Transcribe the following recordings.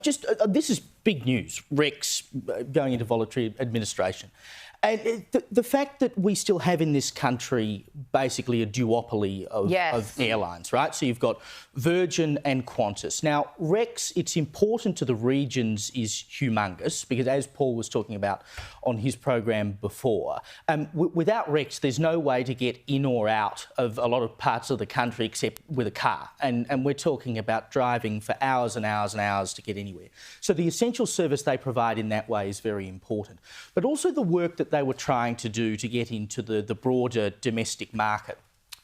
Just this is big news, Rex going into voluntary administration. And the fact that we still have in this country basically a duopoly of airlines, right? So you've got Virgin and Qantas. Now, Rex, it's important to the regions, is humongous because, as Paul was talking about on his program before, without Rex, there's no way to get in or out of a lot of parts of the country except with a car. And we're talking about driving for hours and hours and hours to get anywhere. So the essential service they provide in that way is very important. But also the work that they were trying to do to get into the broader domestic market.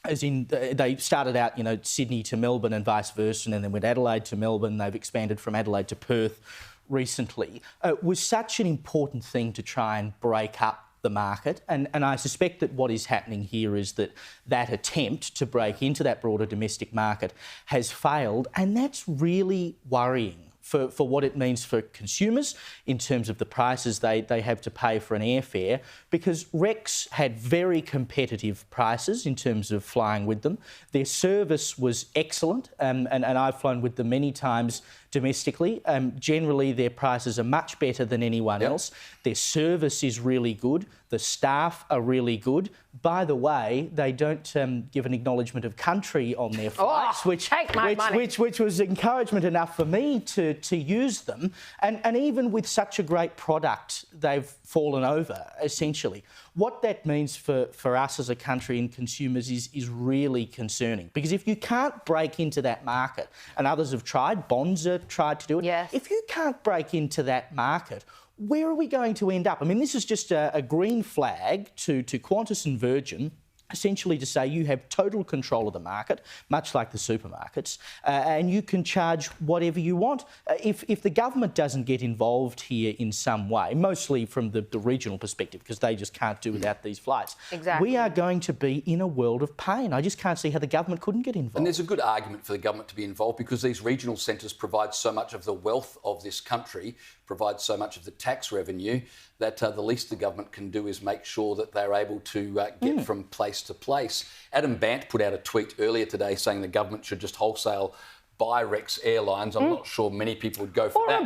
As in, they started out, Sydney to Melbourne and vice versa, and then went Adelaide to Melbourne. They've expanded from Adelaide to Perth recently. Was such an important thing to try and break up the market. And I suspect that what is happening here is that attempt to break into that broader domestic market has failed, and that's really worrying for what it means for consumers in terms of the prices they have to pay for an airfare, because Rex had very competitive prices in terms of flying with them. Their service was excellent, and I've flown with them many times domestically. Generally, their prices are much better than anyone else. Their service is really good. The staff are really good. By the way, they don't give an acknowledgement of country on their flights, which was encouragement enough for me to use them. And even with such a great product, they've fallen over, essentially. What that means for us as a country and consumers is really concerning, because if you can't break into that market, and others have tried, Bonza tried to do it, if you can't break into that market, where are we going to end up? I mean, this is just a green flag to Qantas and Virgin, essentially to say you have total control of the market, much like the supermarkets, and you can charge whatever you want. If the government doesn't get involved here in some way, mostly from the regional perspective, because they just can't do without these flights, we are going to be in a world of pain. I just can't see how the government couldn't get involved. And there's a good argument for the government to be involved, because these regional centres provide so much of the wealth of this country, provide so much of the tax revenue, that the least the government can do is make sure that they're able to get from place to place. Adam Bant put out a tweet earlier today saying the government should just wholesale buy Rex Airlines. I'm not sure many people would go for that.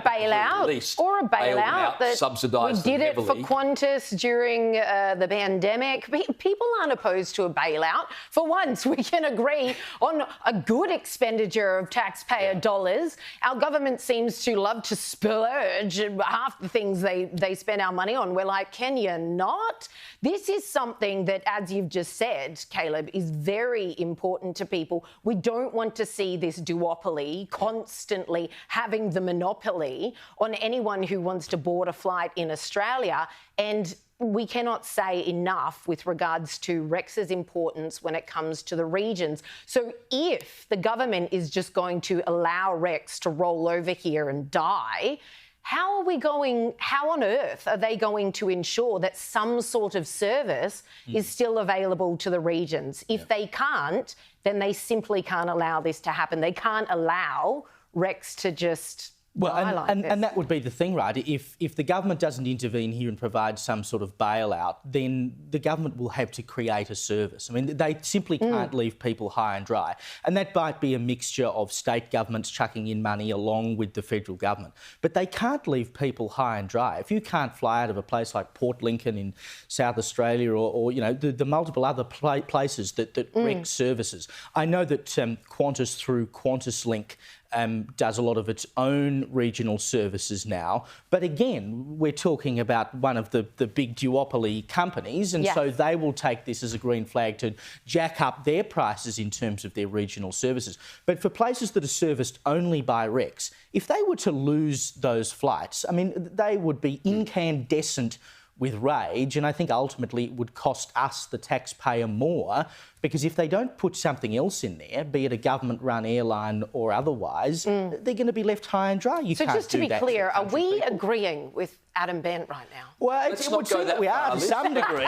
Or a bailout that subsidise. We did it for Qantas during the pandemic. People aren't opposed to a bailout. For once, we can agree on a good expenditure of taxpayer dollars. Our government seems to love to splurge half the things they spend our money on. We're like, can you not? This is something that, as you've just said, Caleb, is very important to people. We don't want to see this duopoly constantly having the monopoly on anyone who wants to board a flight in Australia. And we cannot say enough with regards to Rex's importance when it comes to the regions. So if the government is just going to allow Rex to roll over here and die, how on earth are they going to ensure that some sort of service is still available to the regions? If they can't, then they simply can't allow this to happen. They can't allow Rex to just and that would be the thing, right? If the government doesn't intervene here and provide some sort of bailout, then the government will have to create a service. I mean, they simply can't leave people high and dry. And that might be a mixture of state governments chucking in money along with the federal government. But they can't leave people high and dry. If you can't fly out of a place like Port Lincoln in South Australia or the multiple other places that Rex services. I know that Qantas, through QantasLink, does a lot of its own regional services now. But again, we're talking about one of the big duopoly companies, and so they will take this as a green flag to jack up their prices in terms of their regional services. But for places that are serviced only by Rex, if they were to lose those flights, I mean, they would be incandescent with rage, and I think ultimately it would cost us, the taxpayer, more, because if they don't put something else in there, be it a government-run airline or otherwise, they're going to be left high and dry. So just to be clear, are we agreeing with Adam Bant right now? Well, it would seem that we are to some degree.